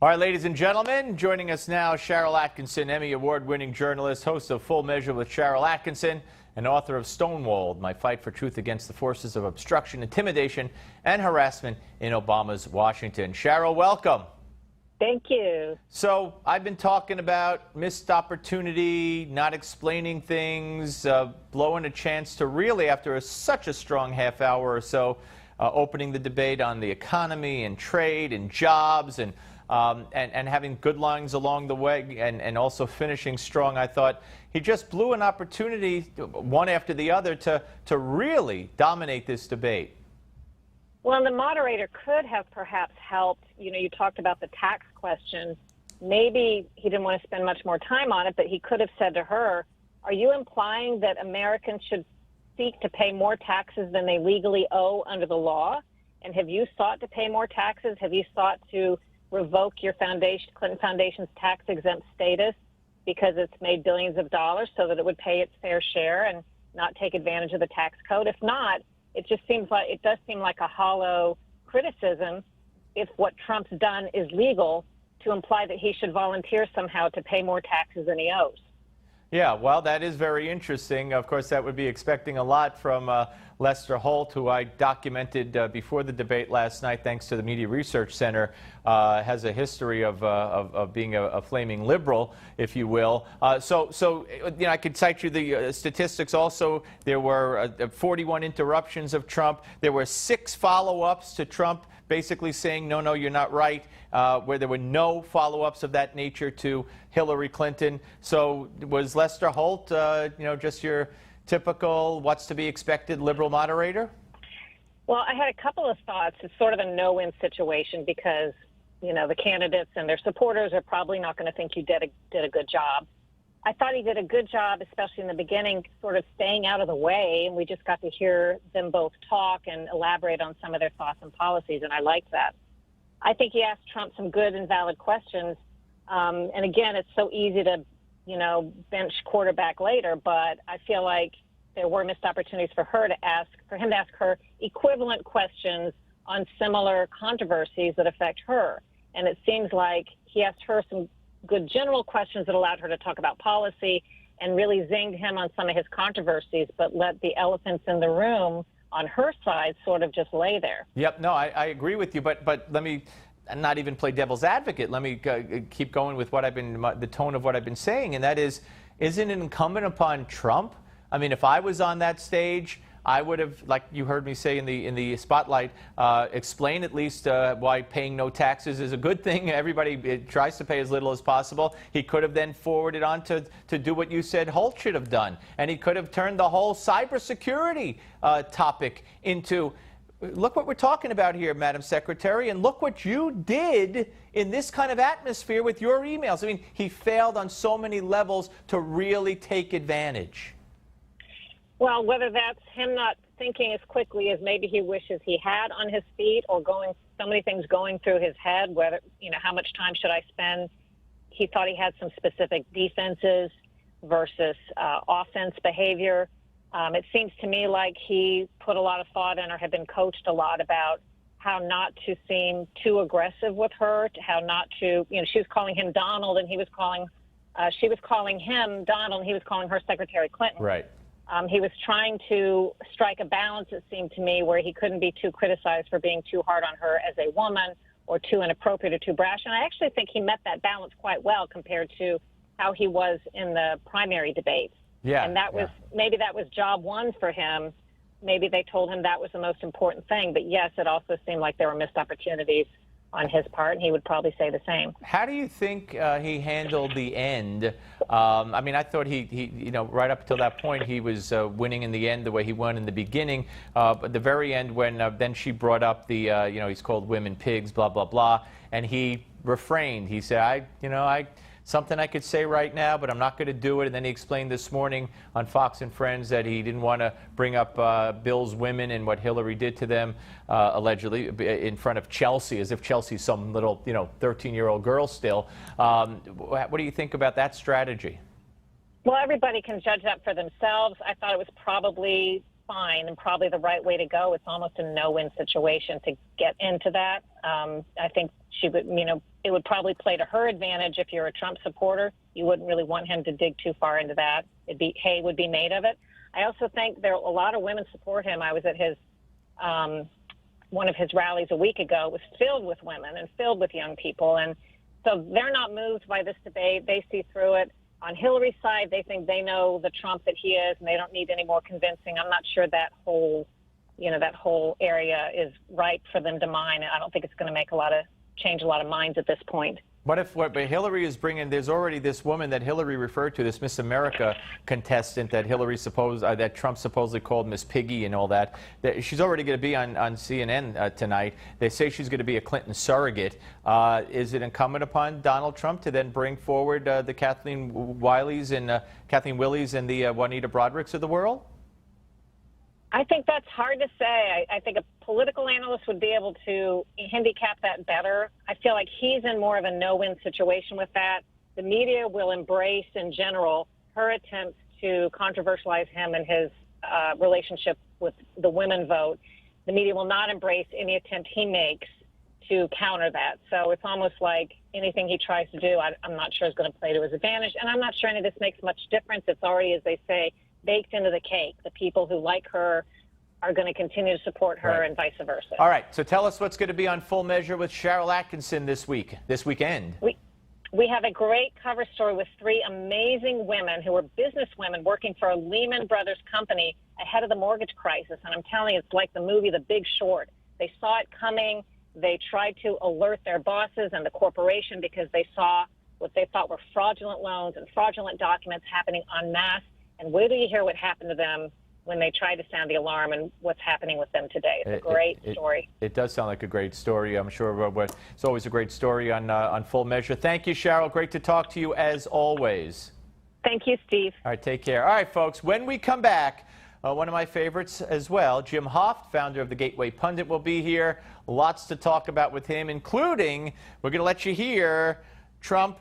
All right, ladies and gentlemen, joining us now, Sharyl Attkinson, Emmy Award-winning journalist, host of Full Measure with Sharyl Attkinson, and author of Stonewalled, My Fight for Truth Against the Forces of Obstruction, Intimidation, and Harassment in Obama's Washington. Sharyl, welcome. Thank you. So I've been talking about missed opportunity, not explaining things, blowing a chance to really, after such a strong half hour or so, opening the debate on the economy and trade and jobs and having good lines along the way and also finishing strong. I thought he just blew an opportunity, one after the other, to really dominate this debate. Well, the moderator could have perhaps helped. You know, you talked about the tax question. Maybe he didn't want to spend much more time on it, but he could have said to her, are you implying that Americans should seek to pay more taxes than they legally owe under the law? And have you sought to pay more taxes? Have you sought to revoke your foundation, Clinton Foundation's tax-exempt status because it's made billions of dollars so that it would pay its fair share and not take advantage of the tax code? If not, it does seem like a hollow criticism if what Trump's done is legal to imply that he should volunteer somehow to pay more taxes than he owes. Yeah, well, that is very interesting. Of course, that would be expecting a lot from Lester Holt, who I documented before the debate last night, thanks to the Media Research Center, has a history of being a flaming liberal, if you will. So you know, I could cite you the statistics also. There were 41 interruptions of Trump. There were 6 follow-ups to Trump, basically saying, no, you're not right, where there were no follow-ups of that nature to Hillary Clinton. So was Lester Holt, you know, just your typical what's to be expected liberal moderator? Well, I had a couple of thoughts. It's sort of a no-win situation because, you know, the candidates and their supporters are probably not going to think you did a good job. I thought he did a good job, especially in the beginning, sort of staying out of the way, and we just got to hear them both talk and elaborate on some of their thoughts and policies, and I liked that. I think he asked Trump some good and valid questions, and again, it's so easy to, you know, bench quarterback later, but I feel like there were missed opportunities for him to ask her equivalent questions on similar controversies that affect her, and it seems like he asked her some good general questions that allowed her to talk about policy and really zinged him on some of his controversies, but let the elephants in the room on her side sort of just lay there. Yep, no, I agree with you, but let me not even play devil's advocate. Let me keep going with what the tone of what I've been saying, and that is, isn't it incumbent upon Trump? I mean, if I was on that stage, I would have, like you heard me say in the spotlight, explain at least why paying no taxes is a good thing. Everybody tries to pay as little as possible. He could have then forwarded on to do what you said Holt should have done. And he could have turned the whole cybersecurity topic into, look what we're talking about here, Madam Secretary, and look what you did in this kind of atmosphere with your emails. I mean, he failed on so many levels to really take advantage. Well, whether that's him not thinking as quickly as maybe he wishes he had on his feet, or so many things going through his head, whether, you know, how much time should I spend? He thought he had some specific defenses versus offense behavior. It seems to me like he put a lot of thought in, or had been coached a lot about how not to seem too aggressive with her, how not to, you know, she was calling him Donald and she was calling him Donald and he was calling her Secretary Clinton. Right. He was trying to strike a balance, it seemed to me, where he couldn't be too criticized for being too hard on her as a woman or too inappropriate or too brash. And I actually think he met that balance quite well compared to how he was in the primary debates. Yeah. And maybe that was job one for him. Maybe they told him that was the most important thing. But yes, it also seemed like there were missed opportunities on his part, and he would probably say the same. How do you think he handled the end? I mean, I thought he, you know, right up until that point, he was winning in the end the way he won in the beginning. But the very end, when then she brought up the, you know, he's called women pigs, blah, blah, blah, and he refrained. He said, something I could say right now, but I'm not going to do it. And then he explained this morning on Fox and Friends that he didn't want to bring up Bill's women and what Hillary did to them, allegedly, in front of Chelsea, as if Chelsea's some little, 13-year-old girl still. What do you think about that strategy? Well, everybody can judge that for themselves. I thought it was probably fine and probably the right way to go. It's almost a no-win situation to get into that. I think she would, it would probably play to her advantage if you're a Trump supporter. You wouldn't really want him to dig too far into that. Hay would be made of it. I also think a lot of women support him. I was at his one of his rallies a week ago. It was filled with women and filled with young people, and so they're not moved by this debate. They see through it. On Hillary's side, they think they know the Trump that he is, and they don't need any more convincing. I'm not sure that whole area is ripe for them to mine. I don't think it's going to change a lot of minds at this point. But Hillary is bringing, there's already this woman that Hillary referred to, this Miss America contestant that that Trump supposedly called Miss Piggy and all that. She's already going to be on CNN tonight. They say she's going to be a Clinton surrogate. Is it incumbent upon Donald Trump to then bring forward the Kathleen Wiley's and Kathleen Willey's and the Juanita Broaddricks of the world? I think that's hard to say. I think a political analyst would be able to handicap that better. I feel like he's in more of a no-win situation with that. The media will embrace, in general, her attempts to controversialize him and his relationship with the women vote. The media will not embrace any attempt he makes to counter that. So it's almost like anything he tries to do, I'm not sure is going to play to his advantage. And I'm not sure any of this makes much difference. It's already, as they say, baked into the cake. The people who like her are going to continue to support her, and vice versa. All right, so tell us what's going to be on Full Measure with Sharyl Attkinson this weekend. We have a great cover story with 3 amazing women who were business women working for a Lehman Brothers company ahead of the mortgage crisis. And I'm telling you, it's like the movie The Big Short. They saw it coming. They tried to alert their bosses and the corporation because they saw what they thought were fraudulent loans and fraudulent documents happening en masse. And wait till you hear what happened to them when they tried to sound the alarm and what's happening with them today. It's a great story. It does sound like a great story. I'm sure it's always a great story on Full Measure. Thank you, Sharyl. Great to talk to you as always. Thank you, Steve. All right, take care. All right, folks, when we come back, one of my favorites as well, Jim Hoft, founder of the Gateway Pundit, will be here. Lots to talk about with him, including, we're going to let you hear Trump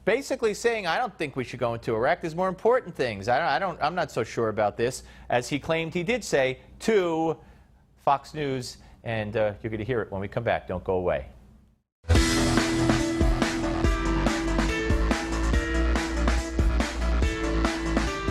basically saying, I don't think we should go into Iraq. There's more important things. I'm not so sure about this, as he claimed he did say to Fox News. And you're going to hear it when we come back. Don't go away.